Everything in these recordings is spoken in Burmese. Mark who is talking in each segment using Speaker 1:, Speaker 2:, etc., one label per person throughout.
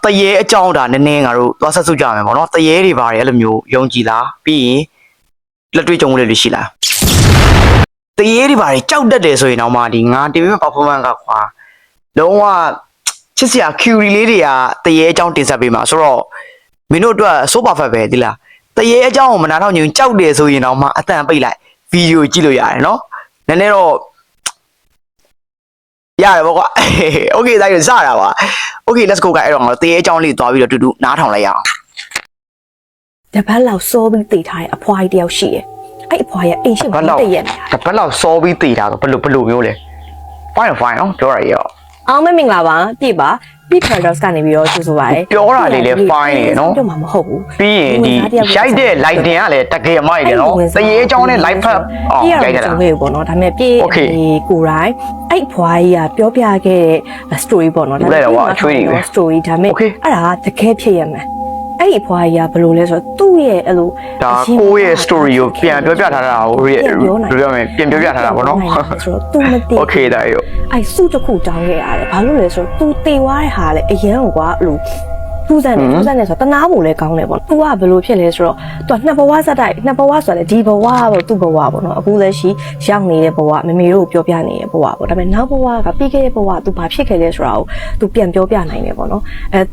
Speaker 1: တရေအကြောင်းဒါနည်းနည်းငါတို့သွားဆက်စုကြမယ်ပေါ့နော်တရေတွေပါတယ်အဲ့လိုမျိုးယုံကြည်လားပြီးရင်လက်တွေ့ကြုံမှုတွေရှိလားတရေတွေပါတယ်ကြောက်တတ်တယ်ဆိုရင်တော့မှဒီငါတင်ပြ performance ကခွာလုံးဝချစ်စရာ query လေးတွေကတရေအကြောင်းတင်ဆက်ပေးမှာဆိုတော့မင်းတို့အတွက် so perfect ပဲဒီလားတရေအကြောင်းကိုမနာထောင်ညင်ကြောက်တယ်ဆိုရင်တော့မှအတန်ပိတ်လိုက်ဗီဒီယိုကြည့်လို့ရတယ်နော်နည်းနည်းတော့ရတယ်ပေါ့ကွာ okay ဒါရစတာပါ okay let's go guys အဲ့တော့ငါတို့တရေအကြောင်းလေးသွားပြီးတော့တူတူနားထောင်လိုက်ရအောင်
Speaker 2: တပတ်လောက်စောပြီးတည်ထားတဲ့အဖွားကြီးတယောက်ရှိရဲ့အဲ့အဖွားရဲ့အိမ်ရှိမှာတည့်ရက်နေတာ
Speaker 1: တပတ်လောက်စောပြီးတည်တာဆိုဘယ်လိုမျိုးလဲ fine နော်ပြောရရော
Speaker 2: အောင်မင်္ဂလာပါပြည့်ပါပြည့် paradox ကနေပြီးတော့ကြိုဆိုပါရစေပ
Speaker 1: ြောတာလေးလည်း fine နေနော်
Speaker 2: ပြောမှာမဟုတ်ဘူးပ
Speaker 1: ြီးရင်ဒီရိုက်တဲ့ lighting ကလည်းတကယ်မိုက်တယ်နော်တရေအကြောင်းနဲ့ live ဖတ်အောင်ရိုက်တယ်လားပ
Speaker 2: ြည့်ပေါ့နော်ဒါပေမဲ့ပြည့်ဒီကိုယ်တိုင်အဲ့ဖွားကြီးကပြောပြခဲ့တဲ့ story ပေါ့နော်
Speaker 1: ဒါပေမဲ့
Speaker 2: story ဒါပေမဲ့အဲ့ဒါတကယ်ဖြစ်ရမယ်အဲ့ဒီဖွားကြီးကဘယ်လိုလဲဆိုတော့သူ့ရဲ့အဲ့လိုဒ
Speaker 1: ါကိုယ့်ရဲ့ story ကိုပြန်ပြောပြထားတာကိုပြောမယ်ပြန်ပြောပြထားတာပေါ့နော်ဆ
Speaker 2: ိုတော့ तू မသိ
Speaker 1: okay ဒါရောအ
Speaker 2: ဲ့စုတစ်ခုတောင်းခဲ့ရတယ်ဘာလို့လဲဆိုတော့ तू တေသွားတဲ့ဟာလေအရန်ကွာအဲ့လိုပူဇန်နေဆိုတော့တနာဖို့လည်းကောင်းတယ်ပေါ့။ तू ကဘယ်လိုဖြစ်လဲဆိုတော့ तू နှစ်ဘဝဇက်တိုက်နှစ်ဘဝဆိုတယ်ဒီဘဝပေါ့သူ့ဘဝပေါ့နော်အခုလည်းရှိရောက်နေတဲ့ဘဝမမေတို့ပြောပြနေတဲ့ဘဝပေါ့ဒါပေမဲ့နောက်ဘဝကပြီးခဲ့တဲ့ဘဝ तू ဘာဖြစ်ခဲ့လဲဆိုတာကို तू ပြန်ပြောပြနိုင်တယ်ပေါ့နော်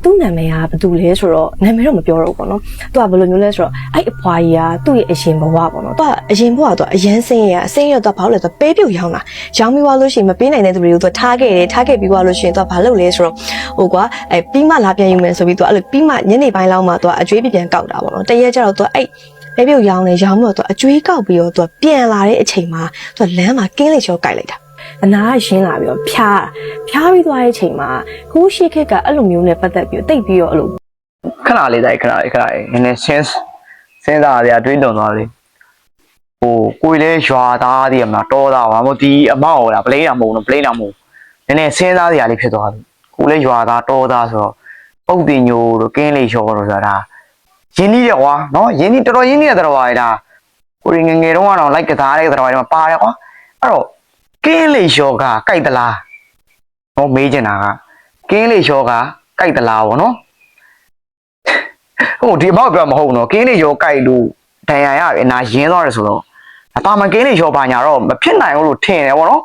Speaker 2: သူ့နာမည်ကဘယ်သူလဲဆိုတော့နာမည်တော့မပြောတော့ဘူးပေါ့နော် तू ကဘယ်လိုမျိုးလဲဆိုတော့အဲ့အဖွာကြီးကသူ့ရဲ့အရင်ဘဝပေါ့နော် तू ကအရင်ဘဝ तू အရန်စင်းရ तू ဘာလို့လဲ तू ပေးပြုတ်ရောင်းတာရောင်းပြီးသွားလို့ရှိရင်မပေးနိုင်တဲ့သူတွေကို तू ထားခဲ့ပြီးသွားလို့ရှိရင် तू ဘာလုပ်လဲဆိုတော့ဟိုကွာပြီးမှလာပြန်ယူမယ်ဆိုပြီး तू အဲ့လိုပြီးမှညနေပိုင်းလောက်မှသူကအကျွေးပြန်ကောက်တာပေါ့နော်တရက်ကျတော့သူအဲ့ပဲပြုတ်ရောင်းနေရောင်းပြီးတော့သူအကျွေးကောက်ပြီးတော့သူပြန်လာတဲ့အချိန်မှာသူလမ်းမှာကင်းလိချောကိုက်လိုက်တာအနာကရှင်းလာပြီးတော့ဖြားပြီးသွားတဲ့အချိန်မှာကိုရှိခက်ကအဲ့လိုမျိုးနဲ့ပတ်သက်ပြီးတိတ်ပြီးတော့အဲ့လိုခ
Speaker 1: ဏလေးတိုက်ခဏလေးနည်းနည်းစဉ်းစားရတွေးလွန်သွားလေဟိုကိုယ်လေးရွာသားတည်းမလားတောသားပါမဟုတ်ဒီအမောက်ဟောလားပလိတာမဟုတ်ဘူးပလိတာမဟုတ်နည်းနည်းစဉ်းစားရလေးဖြစ်သွားပြီကိုယ်လေးရွာသားတောသားဆိုတော့ပုတ်တင်ညိုတို့ကင်းလေးချောတို့ဆိုတာရင်းနှီးတယ်ကွာနော်ရင်းနှီးတော်တော်ရင်းနှီးတဲ့တော်ပါလေဒါကိုငယ်တုန်းကတော့လိုက်ကစားတဲ့တော်ပါတွေမှာပါတယ်ကွာအဲ့တော့ကင်းလေးချောကကြိုက်သလားဟောမေးချင်တာကကင်းလေးချောကကြိုက်သလားဗောနော်ဟိုဒီအမောက်ပြောမဟုတ်နော်ကင်းလေးချောကြိုက်လို့ဒဏ်ရာရတယ်နာရင်းသွားတယ်ဆိုတော့အပါမကင်းလေးချောဘာညာတော့မဖြစ်နိုင်ဘူးလို့ထင်တယ်ဗောနော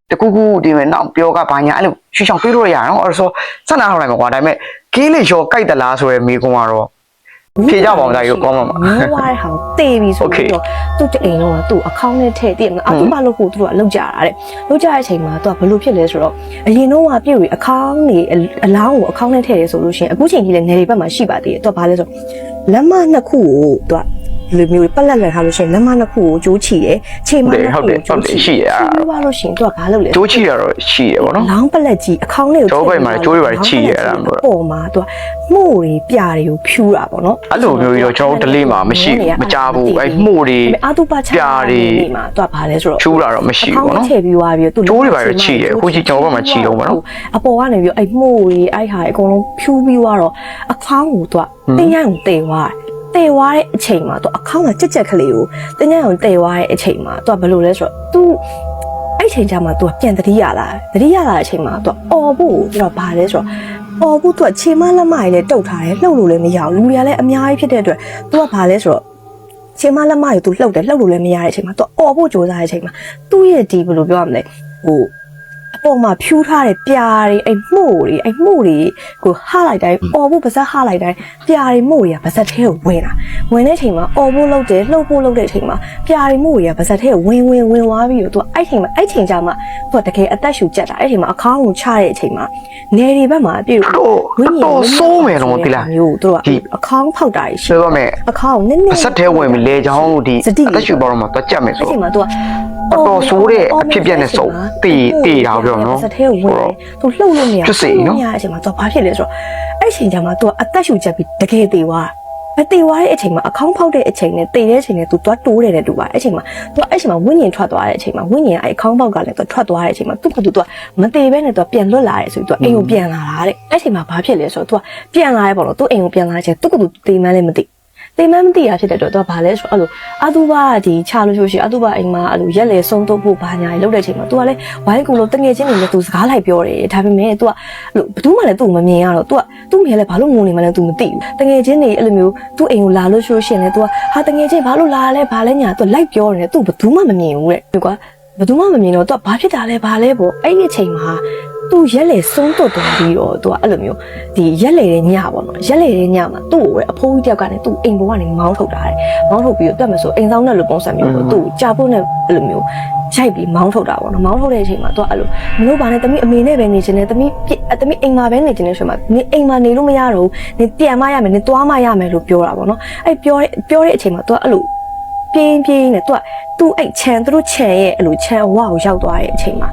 Speaker 1: ်တကူကူဒီမဲ့နောက်ပြောကဘာညာအဲ့လိုရှူချောင်းတွေးလို့ရအောင်အဲ့ဆိုစနာထောက်လိုက်မှာကွာဒါပေမဲ့ကင်းလေးချောကြိုက်သလားဆိုရဲမိကုန်းကတော့ဖြေကြပါဦးဒါကြီးကောင်းမှာမ
Speaker 2: ျိုးဝါးတဲ့ဟာတေးပြီဆိုပြီးတော့သူ့တအိမ်လုံးကသူ့အကောင့်နဲ့ထည့်တည်မလားအတူမလို့ကိုသူတို့ကလောက်ကြတာတဲ့လောက်ကြတဲ့အချိန်မှာသူကဘလို့ဖြစ်လဲဆိုတော့အရင်တော့ကပြည့်ပြီးအကောင့်နေအလောင်းကိုအကောင့်နဲ့ထည့်တယ်ဆိုလို့ရှိရင်အခုချိန်ကြီးလည်းနေတွေဘက်မှာရှိပါသေးတယ်သူကဘာလဲဆိုလက်မနှစ်ခုကိုသူကလူမျိုးပက်လက်ထားလို့ရှိရင်လက်မနှစ်ခုကိုကျိုးချီတယ်ချိန်မနှစ်ခုကိုကျိုးချီရှိရပြောပါလို့ရှိရင်သူကဘာလုပ်လဲက
Speaker 1: ျိုးချီရတော့ရှိရပေါ့နော်
Speaker 2: လောင်းပက်လက်ကြီးအကောင့်လေးကိုက
Speaker 1: ျိုးပိတ်မှာကျိုးတွေပါချီရအဲ့ဒါမျိုးပ
Speaker 2: ေါ်မှာသူကမှုတွေပြတွေကိုဖြူတာပေါ့နော်
Speaker 1: အဲ့လိုမျိုးကြီးတော့ကျွန်တော်ဒလေးမှာမရှိမကြဘူးအဲ့မှုတွေ
Speaker 2: အာတုပချပြတွေမှာသူကဘာလဲဆိုတော့ဖ
Speaker 1: ြူတာတော့မရှိဘူးပေါ့နော်ထ
Speaker 2: ည့်ပြီးသွားပြီးသူက
Speaker 1: ျိုးတွေပါချီရအခုကြီးကျွန်တော်ဘက်မှာချီတော့ပေါ့နော်
Speaker 2: အပေါ်ကနေပြီးအဲ့မှုတွေအဲ့ဟာအကုန်လုံးဖြူပြီးသွားတော့အကောင့်ကိုသူကတင်းရန်ကိုတေသွားတေသွားတဲ့အချိန်မှာသူအခေါင်းကကြက်ကလေးကိုတင်းညံအောင်တေသွားတဲ့အချိန်မှာသူကဘယ်လိုလဲဆိုတော့သူအဲ့ချိန်ကျမှသူကပြန်တတိရလာတဲ့အချိန်မှာသူအော်ဖို့သူကဘာလဲဆိုတော့အော်ဖို့သူကခြေမလက်မကြီးလည်းတုတ်ထားတယ်လှုပ်လို့လည်းမရဘူးလူတွေကလည်းအများကြီးဖြစ်တဲ့အတွက်သူကဘာလဲဆိုတော့ခြေမလက်မကြီးသူလှုပ်လို့လည်းမရတဲ့အချိန်မှာသူအော်ဖို့ကြိုးစားတဲ့အချိန်မှာသူ့ရဲ့ဒီဘယ်လိုပြောရမလဲဟိုအပေါ်မှာဖြူထားတဲ့ပြာတွေအဲ့မှုတွေကိုဟလိုက်တိုင်းအော်ဖို့ပါဇက်ဟလိုက်တိုင်းပြာတွေမှုတွေကပါဇက်ထဲကိုဝင်တဲ့အချိန်မှာအော်ဖို့လုပ်တယ်လှုပ်ဖို့လုပ်တဲ့အချိန်မှာပြာတွေမှုတွေကပါဇက်ထဲကိုဝင်သွားပြီးတော့သူအဲ့ချိန်ကျမှသူကတကယ်အသက်ရှူကြက်တာအဲ့ချိန်မှာအခေါင်းကိုချတဲ့အချိန်မှာနေတွေဘက်မှာပြည့်ဝ
Speaker 1: င်းကြီးဆိုးမယ်တော့တိလားမ
Speaker 2: ျိုးသူကအခေါင်းဖောက်တာရှိ
Speaker 1: ပါမယ်အ
Speaker 2: ခေါင်းနည်းနည်း
Speaker 1: ပါဇက်ထဲဝင်ပြီးလေချောင်းဒီအသက်ရှူပေါ်တော့မှတော့ကြက်မယ်ဆို
Speaker 2: အဲ့ချိန်မှာသူက
Speaker 1: တော်ဆိုးတဲ့အဖြစ်ပြက်နဲ့စုံတေးတာပြောနော်စ
Speaker 2: တဲ့ဝင်သူလှုပ်လို့မရဘူးအချိန်မှာသူဘာဖြစ်လဲဆိုတော့အဲ့ချိန်ကျမှသူကအသက်ရှူချက်ပြီးတကယ်သေးသွားတေသွားတဲ့အချိန်မှာအခေါင်းဖောက်တဲ့အချိန်နဲ့တေတဲ့အချိန်နဲ့သူသွားတိုးတယ်နဲ့တူပါအဲ့ချိန်မှာဝိညာဉ်ထွက်သွားတဲ့အချိန်မှာဝိညာဉ်အဲ့အခေါင်းဖောက်ကလည်းသူထွက်သွားတဲ့အချိန်မှာသူကမတေဘဲနဲ့သူပြန်လွတ်လာတယ်ဆိုပြီးသူအိမ်ကိုပြန်လာတာတဲ့အဲ့ချိန်မှာဘာဖြစ်လဲဆိုတော့သူကပြန်လာရဲပေါ့နော်သူအိမ်ကိုပြန်လာတဲ့အချိန်သူကတေမှန်းလည်းမသိ တေမန်းမသိတာဖြစ်တဲ့တော့သူကဘာလဲဆိုတော့အဲ့လိုအတူပါဒီချလို့ရှိရင်အတူပါအိမ်မှာအဲ့လိုရက်လေဆုံးတော့ဖို့ဘာညာလုပ်တဲ့အချိန်မှာ तू ကလည်းဝိုင်းကူလို့တငယ်ချင်းတွေနဲ့ तू စကားလိုက်ပြောတယ်ဒါပေမဲ့ तू ကအဲ့လိုဘယ်သူမှလည်း तू မမြင်ရတော့ तू ကသူ့မြင်လဲဘာလို့ငုံနေမှလည်း तू မသိဘူးတငယ်ချင်းတွေအဲ့လိုမျိုးသူ့အိမ်ကိုလာလို့ရှိရင်လည်း तू ကဟာတငယ်ချင်းဘာလို့လာလဲဘာလဲညာ तू လိုက်ပြောတယ် तू ဘယ်သူမှမမြင်ဘူးတဲ့ကွာဘယ်သူမှမမြင်တော့ तू ဘာဖြစ်တာလဲဘာလဲပေါ့အဲ့ဒီအချိန်မှာသူရက်လေဆုံးတော့တော်ပြီးတော့သူကအဲ့လိုမျိုးဒီရက်လေတဲ့ညပေါ့နော်ရက်လေတဲ့ညမှာသူ့ကိုအဖိုးကြီးတယောက်ကနေသူ့အိမ်ပေါ်ကနေမောင်းထုတ်တာတဲ့မောင်းထုတ်ပြီးတော့ပြတ်မဆိုအိမ်ဆောင်တဲ့လူပုံစံမျိုးပေါ့သူ့ကြာဖို့နဲ့အဲ့လိုမျိုးရိုက်ပြီးမောင်းထုတ်တာပေါ့နော်မောင်းထုတ်တဲ့အချိန်မှာသူကအဲ့လိုမလို့ပါနဲ့တမီးအမေနဲ့ပဲနေချင်တယ်တမီးအိမ်မှာပဲနေချင်တယ်ဆိုမှနေအိမ်မှာနေလို့မရတော့နေပြန်မရမယ်နေသွားမရမယ်လို့ပြောတာပေါ့နော်အဲ့ပြောတဲ့အချိန်မှာသူကအဲ့လိုပြင်းနဲ့သူ့အဲ့ခြံသူတို့ခြံရဲ့အဲ့လိုခြံအဝကိုရောက်သွားတဲ့အချိန်မှာ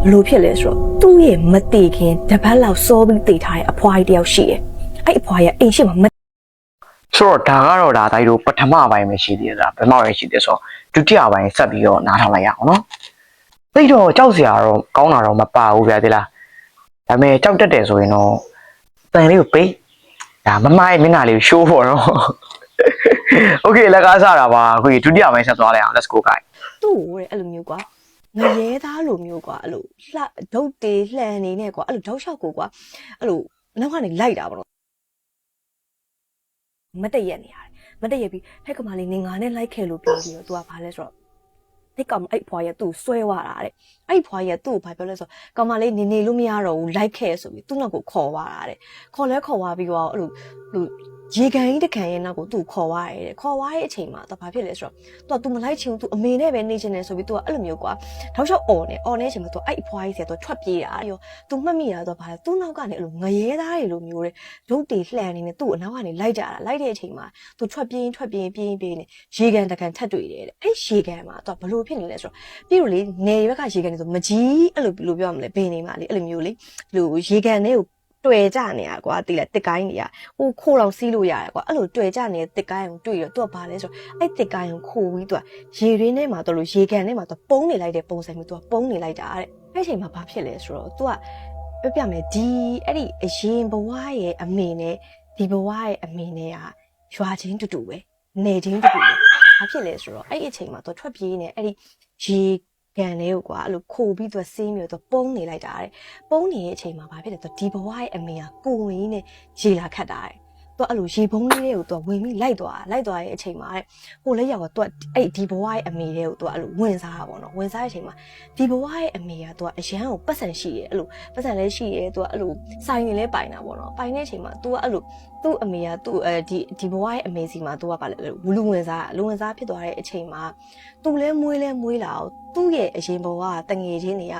Speaker 2: ဘလို့ဖြစ်လဲဆိုတော့သူ့ရဲ့မတိခင်တပတ်လောက်စောပြီးတိထားတဲ့အဖွားကြီးတယောက်ရှိတယ်။အဲ့အဖွားကြီးအိမ်ရှိမှာမဆ
Speaker 1: ိုတော့ဒါကတော့ဒါတိုင်းတို့ပထမပိုင်းပဲရှိသေးတယ်ဗမာပိုင်းရှိသေးဆိုတော့ဒုတိယပိုင်းဆက်ပြီးတော့နားထောင်လိုက်ရအောင်နော်သိတော့ကြောက်စရာတော့ကောင်းတာတော့မပါဘူးဗျာသိလားဒါပေမဲ့ကြောက်တတ်တယ်ဆိုရင်တော့တန်လေးကိုပေးဒါမမရဲ့မျက်နှာလေးကိုရှိုးဖို့တော့โอเคလက်ကားစားတာပါအခုဒုတိယပိုင်းဆက်သွားလိုက်အောင် let's go guys
Speaker 2: သူ့ကိုအဲ့လိုမျိုးကွာငရဲသားလိုမျိုးကွာအဲ့လိုလှဒုတ်တေလှန်နေနဲ့ကွာအဲ့လိုတောက်လျှောက်ကိုကွာအဲ့လိုနောက်ကနေလိုက်တာပေါ့နော်မတည့်ရက်နေရတယ်မတည့်ရက်ပြီးဟဲ့ကမလေးနေငါနဲ့လိုက်ခဲ့လို့ပြောပြီးတော့ तू ကဘာလဲဆိုတော့ဒီကောင်အဲ့ဖွာရဲ့သူ့ဆွဲသွားတာတဲ့အဲ့ဖွာရဲ့သူ့ကိုဘာပြောလဲဆိုကောင်မလေးနေလို့မရတော့ဘူးလိုက်ခဲ့ဆိုပြီးသူ့နောက်ကိုခေါ်သွားတာတဲ့ခေါ်သွားပြီးတော့အဲ့လိုရေကန်ကြီးတကန်ရဲ့နောက်ကိုသူ့ခေါ်သွားရတယ်ခေါ်သွားတဲ့အချိန်မှာတော့ဘာဖြစ်လဲဆိုတော့ तू မလိုက်ချင်ဘူး तू အမေနဲ့ပဲနေချင်တယ်ဆိုပြီး तू ကအဲ့လိုမျိုးကွာထောက်လျှောက်အော်နေတဲ့အချိန်မှာ तू အဲ့အဖွားကြီးစီက तू ထွက်ပြေးတာရော तू မှတ်မိတာတော့ဘာလဲ तू နောက်ကနေအဲ့လိုငရဲသားတွေလိုမျိုးတဲ့ရုပ်တည်လှန်နေနေ तू အနောက်ကနေလိုက်ကြတာလိုက်တဲ့အချိန်မှာ तू ထွက်ပြေးနေရေကန်တကန်ထပ်တွေ့တယ်တဲ့အဲ့ရေကန်မှာ तू ဘလို့ဖြစ်နေလဲဆိုတော့ပြီးတော့လေနေဘက်ကရေကန်နေဆိုမကြီးအဲ့လိုပြောရမလဲဘင်းနေမှာလေအဲ့လိုမျိုးလေရေကန်လေးကိုတွေ့ကြနေရကွာတိလာတစ်ကိုင်းနေရဟိုခိုးတော်စီးလို့ရတယ်ကွာအဲ့လိုတွေ့ကြနေတဲ့တစ်ကိုင်းကိုတွေ့ရတော့ तू ကဘာလဲဆိုအဲ့တစ်ကိုင်းကိုခိုးပြီး तू ရေရင်းထဲမှာ तू လို့ရေကန်ထဲမှာ तू ပုံးနေလိုက်တဲ့ပုံစံမျိုး तू ပုံးနေလိုက်တာတဲ့အဲ့ချိန်မှာဘာဖြစ်လဲဆိုတော့ तू ကပြမယ်ဒီအဲ့ဒီအရင်ဘဝရဲ့အမေနဲ့ဒီဘဝရဲ့အမေနဲ့ကရွာချင်းတူပဲနေချင်းတူပဲဘာဖြစ်လဲဆိုတော့အဲ့ဒီအချိန်မှာ तू ထွက်ပြေးနေအဲ့ဒီရေကန်လေးကိုကွာအဲ့လိုခိုပြီးသူစင်းပြီးတော့ပုံးနေလိုက်တာတဲ့ပုံးနေတဲ့အချိန်မှာဘာဖြစ်လဲဆိုတော့ဒီဘဝရဲ့အမေကကိုဝင်ကြီးနဲ့ရေလာခတ်တာတဲ့သူအဲ့လိုရေပုံးလေးတွေကိုသူဝင်ပြီးလိုက်သွားတဲ့အချိန်မှာတဲ့ဟိုလက်ရောက်ကသူအဲ့ဒီဘဝရဲ့အမေတွေကိုသူအဲ့လိုဝင်စားတာပေါ့နော်ဝင်စားတဲ့အချိန်မှာဒီဘဝရဲ့အမေကသူအရန်ကိုပတ်စံရှိတယ်အဲ့လိုပတ်စံလည်းရှိတယ်သူအဲ့လိုစိုင်းနေလဲပိုင်တာပေါ့နော်ပိုင်တဲ့အချိန်မှာသူကအဲ့လိုသူ့အမေကသူ့ဒီဘဝရဲ့အမေစီမှာသူကပါလေလူဝင်စားဖြစ်သွားတဲ့အချိန်မှာသူလဲမွေးလာအောင်သူ့ရဲ့အရင်ဘဝကတငယ်ချင်းတွေက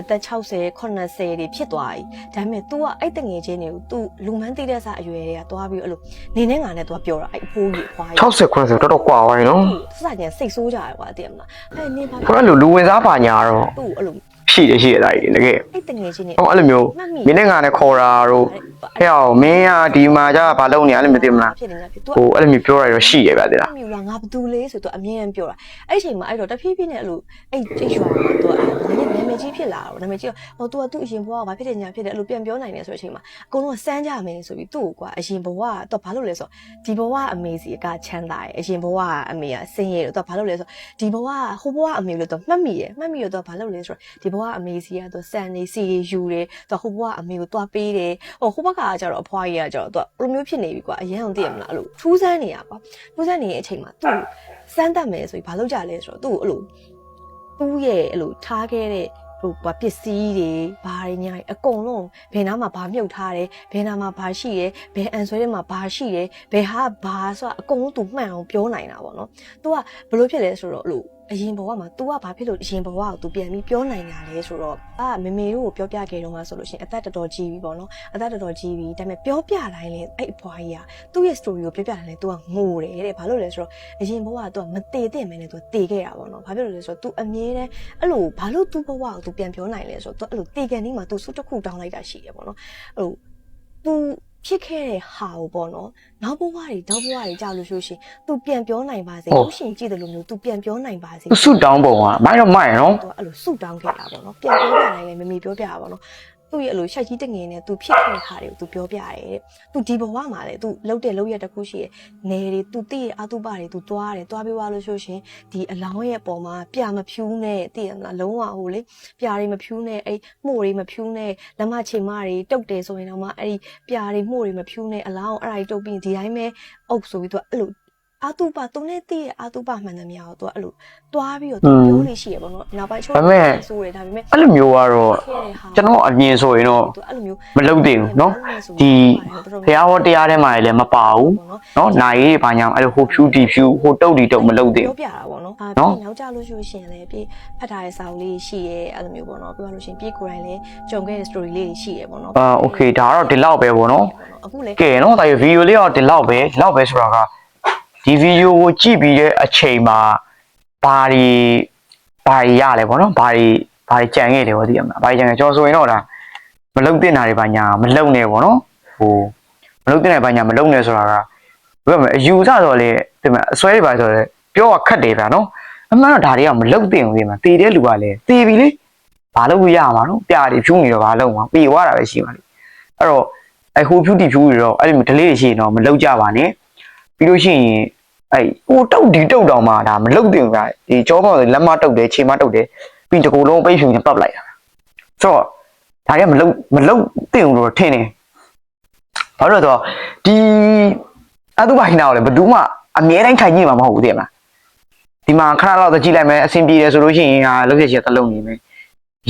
Speaker 2: အသက်60 80တွေဖြစ်သွားပြီဒါပေမဲ့ तू ကအဲ့တငယ်ချင်းတွေကို तू လူမန်းသိတဲ့စားအရွယ်တွေကသွားပြီးအဲ့လိုနေနဲ့ငါနဲ့ तू ပြောတာအဲ့အဖိုးကြီးအဖွားကြီး
Speaker 1: 60 90တော်တော်ကွာသွားပြီနော်
Speaker 2: စစချင်းစိတ်ဆိုးကြရကွာသိရမလားအဲ့နေပါအ
Speaker 1: ဲ့လိုလူဝင်စားပါညာတော့
Speaker 2: သူ့အဲ့လိုရ
Speaker 1: ှိတယ်ဒါကြီးတကယ်အ
Speaker 2: ဲ့တငယ်ချင်းတွေ
Speaker 1: ဟောအဲ့လိုမျိုးမင်းနဲ့ငါနဲ့ခေါ်တာတို့ဟဲ့အောင်မင်းကဒီမှာကြာဘာလုပ်နေရလဲမသိမလားဟိုအဲ့လိုမျိုးပြောရတော့ရှိရဗျာတဲ့လားမ
Speaker 2: ျိုးလားငါဘာတူလဲဆိုတော့အမြဲတမ်းပြောတာအဲ့ချိန်မှာအဲ့တော့တဖြည်းဖြည်းနဲ့အဲ့လိုအဲ့ရွာမှာသူကနာမည်ကြီးဖြစ်လာတော့နာမည်ကြီးဟိုသူကသူ့အရင်ဘဝကဘာဖြစ်တယ်ညာဖြစ်တယ်အဲ့လိုပြန်ပြောနိုင်တယ်ဆိုတဲ့အချိန်မှာအကုန်လုံးစမ်းကြမယ်ဆိုပြီးသူ့ကိုကွာအရင်ဘဝကတော့ဘာလို့လဲဆိုတော့ဒီဘဝအမေစီကချမ်းသာတယ်အရင်ဘဝအမေကဆင်းရဲတယ်တော့ဘာလို့လဲဆိုတော့ဒီဘဝဟိုဘဝအမေလို့တော့မှတ်မိရတော့ဘာလို့လဲဆိုတော့ဒီဘဝအမေစီကတော့စံနေစီယူတယ်တော့ဟိုဘဝအမေကိုတွားပေးတယ်ဟိုဘက်ကကျတော့အဖွားကြီးကကျတော့သူကဘယ်လိုမျိုးဖြစ်နေပြီကွာအရင်အောင်သိရမလားအဲ့လိုထူးဆန်းနေရကွာထူးဆန်းနေတဲ့အချိန်မှာသူ့စမ်းတတ်မယ်ဆိုပြီးဘာလုပ်ကြလဲဆိုတော့သူ့အဲ့လိုသူ့ရဲ့အဲ့လိုထားခဲ့တဲ့ဟိုပစ္စည်းတွေဘာတွေညာအကုန်လုံးဘယ်နားမှာဘာမြုပ်ထားတယ်ဘယ်နားမှာဘာရှိတယ်ဘယ်အန်ဆွဲထဲမှာဘာရှိတယ်ဘယ်ဟာဘာဆိုတာအကုန်လုံးသူမှန်အောင်ပြောနိုင်တာပေါ့နော်သူကဘယ်လိုဖြစ်လဲဆိုတော့အဲ့လိုအရင်ဘဝမှာ तू ကဘာဖြစ်လို့အရင်ဘဝကို तू ပြန်ပြီးပြောနိုင်တာလဲဆိုတော့မေမေတို့ကိုပြောပြခဲ့တော့မှဆိုလို့ရှိရင်အသက်တော်တော်ကြီးပြီပေါ့နော်အသက်တော်တော်ကြီးပြီဒါပေမဲ့ပြောပြတိုင်းလဲအဲ့အဖွားကြီးကသူ့ရဲ့ story ကိုပြောပြတိုင်းလဲ तू ကငိုတယ်တဲ့ဘာလို့လဲဆိုတော့အရင်ဘဝက तू ကမတည်တဲ့မဲနဲ့ तू တည်ခဲ့တာပေါ့နော်ဘာဖြစ်လို့လဲဆိုတော့ तू အမြဲတမ်းအဲ့လိုဘာလို့ तू ဘဝကို तू ပြန်ပြောနိုင်လဲဆိုတော့ तू အဲ့လိုတည်ကန်นี้မှာ तू စုတစ်ခုတောင်းလိုက်တာရှိတယ်ပေါ့နော်အဲ့လို तूဖြစ်ခဲ့တဲ့ဟာကိုပေါ့နော်နောက်ဘဝတွေကြာလို့ရှိရင် तू ပြန်ပြောနိုင်ပါစေလို့ရှင်ကြည့်တယ်လို့မျိုး तू ပြန်ပြောနိုင်ပါစေ
Speaker 1: သူဆုတောင်းပုံကမိုင်းတော့မိုင်းနော်
Speaker 2: तू အဲ့လိုဆုတောင်းခဲ့တာပေါ့နော်ပြန်ပြောပြနိုင်လေမမီပြောပြတာပေါ့နော် သူ့ရဲ့အလိုရှိုက်ကြီးတငယ်နဲ့သူဖြစ်ခဲ့တဲ့ဟာတွေကိုသူပြောပြရတယ်တဲ့သူဒီဘဝမှာလေသူလှုပ်တဲ့လှုပ်ရက်တစ်ခုရှိရဲ့နေတွေသူသိရဲ့အတုပတွေသူသွားတယ်သွားပြီးွားလို့ဆိုရှင်ဒီအလောင်းရဲ့အပေါ်မှာပြမဖြူးနဲ့သိရမလားလုံးဝဟိုလေပြတွေမဖြူးနဲ့အဲ့မှုတွေမဖြူးနဲ့လက်မချေမတွေတုတ်တယ်ဆိုရင်တော့မှအဲ့ဒီပြတွေမှုတွေမဖြူးနဲ့အလောင်းအဲ့ဒါတွေတုတ်ပြီးဒီတိုင်းပဲအုပ်ဆိုပြီးသူကအဲ့လိုအာတုပသူနဲ့တည့်ရဲ့အာတုပမှန်သမျှကိုသူကအဲ့လိုတွားပြီးတော့သူပြောလို့ရှိရပေါ့နော်နောက်ပိုင်းချိုးဆိုတယ်ဒါပေမဲ့
Speaker 1: အဲ့လိုမျိုးကတော့ကျွန်တော်အမြင်ဆိုရင်တော့
Speaker 2: သူအဲ့လိုမျိုး
Speaker 1: မလုပ်သေးဘူးเนาะဒီဖះဟောတရားထဲမှာလည်းမပါဘူးเนาะနိုင်ရေးဘာညာအဲ့လိုဟိုဖြူဒီဖြူဟိုတုတ်ဒီတုတ်မလုပ်သေးဘူး
Speaker 2: ပြောပြတာပေါ့နော်ပြီးနောက်ကြလို့ရှိရင်လည်းပြေးဖတ်ထားတဲ့စာအုပ်လေးရှိရဲအဲ့လိုမျိုးပေါ့နော်ပြောလို့ရှိရင်ပြေးကိုယ်တိုင်လည်းကြုံခဲ့တဲ့ story လေးရှိရဲပေါ့နော်
Speaker 1: โอเคဒါကတော့ဒီလောက်ပဲပေါ့နော်
Speaker 2: အခုလေ
Speaker 1: ကဲเนาะဒါရဗီဒီယိုလေးတော့ဒီလောက်ပဲဆိုတာကဒီဗီဒီယိုကိုကြည့်ပြီးတဲ့အချိန်မှာဘာတွေရလဲပေါ့နော်ဘာတွေကြံခဲ့တယ်ပေါ့သိရမလားဘာတွေကြံခဲ့ကျွန်တော်ဆိုရင်တော့ဒါမလုံတင်တာတွေဘာညာမလုံနဲ့ပေါ့နော်ဟိုမလုံတင်တာဘာညာမလုံနဲ့ဆိုတာကဘယ်မှာအယူဆဆိုလေဒီမှာအစွဲတွေပါဆိုလေပြောရခက်တယ်ဗျာနော်အမှန်တော့ဒါတွေကမလုံတင်ဘူးဒီမှာတည်တဲ့လူကလည်းတည်ပြီလေဘာလို့ရမှာနော်ပြတွေဖြူးနေတော့ဘာလုံမှာပြေသွားတာပဲရှိပါလိမ့်အဲ့တော့ဟိုဖြူးတီဖြူးတွေတော့အဲ့ဒီဒလေးတွေရှိရင်တော့မလုံကြပါနဲ့ပြီးလို့ရှိရင်အဲ့ဟိုတုတ်ဒီတုတ်တောင်မှဒါမလုတ်တင်ဘူးဗျာဒီကြောပေါင်းလက်မတုတ်တယ်ခြေမတုတ်တယ်ပြီးတကူလုံးပိတ်ဖြူနေပတ်လိုက်တာဆိုတော့ဒါတွေကမလုတ်တင်ဘူးလို့ထင်တယ်ဘာလို့လဲဆိုတော့ဒီအတုပါဟိနာကိုလည်းဘယ်သူမှအမြဲတမ်းထိုင်ကြည့်မှာမဟုတ်ဘူးတဲ့မလားဒီမှာခဏလောက်တော့ကြည့်လိုက်မယ်အဆင်ပြေတယ်ဆိုလို့ရှိရင်ဟာလုတ်ရချက်တစ်လုံးနေမယ်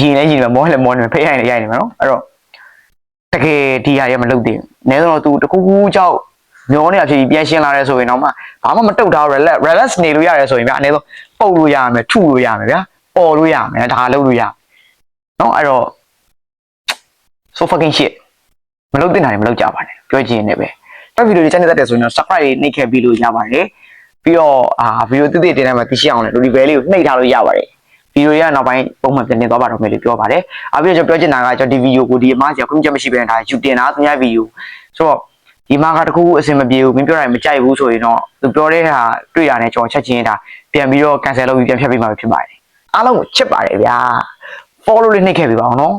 Speaker 1: ရင်လည်းမောလည်းမောနေမယ်ဖိတ်ရိုက်လည်းရိုက်နေမယ်နော်အဲ့တော့တကယ်ဒီဟာတွေမလုတ်တင်ဘူးအနည်းဆုံးတော့သူတကူကူကြောက်မျောနေအဖြစ်ပြန်ရှင်းလာရဲဆိုရင်တော့မှဘာမှမတုတ်ထား relax နေလို့ရတယ်ဆိုရင်ဗျာအနေဆုံးပုတ်လို့ရမယ်ထုလို့ရမယ်ဗျာပေါ်လို့ရမယ်ဒါလုပ်လို့ရเนาะအဲ့တော့ so fucking shit မလုပ်တင်တာတွေမလုပ်ကြပါနဲ့ပြောချင်နေပဲတက်ဗီဒီယိုလေးချန်နေတဲ့ဆိုရင်တော့ subscribe နှိပ်ခဲ့ပြီးလို့ရပါတယ်ပြီးတော့ဗီဒီယိုတိတိတင်တိုင်းမှာသိရှိအောင်လည်း notification လေးကိုနှိပ်ထားလို့ရပါတယ်ဗီဒီယိုရနောက်ပိုင်းပုံမှန်ပြန်တင်သွားပါတော့မယ်လို့ပြောပါတယ်ပြီးတော့ကျွန်တော်ပြောချင်တာကကျွန်တော်ဒီဗီဒီယိုကိုဒီအမှားကြောင့်ခွင့်ချက်မရှိဘဲနဲ့ဒါယူတင်တာသူများဗီဒီယိုဆိုတော့ဒီမှာကတခုခုအဆင်မပြေဘူးမင်းပြောတာမကြိုက်ဘူးဆိုရင်တော့သူပြောတဲ့ဟာတွေ့ရတယ်ကျွန်တော်ချက်ချင်းဒါပြန်ပြီးတော့ cancel လုပ်ပြီးပြန်ဖြတ်ပေးမှာဖြစ်ပါတယ်အားလုံးကိုချစ်ပါတယ်ဗျာ follow လေးနှိပ်ခဲ့ပေးပါအောင်နော်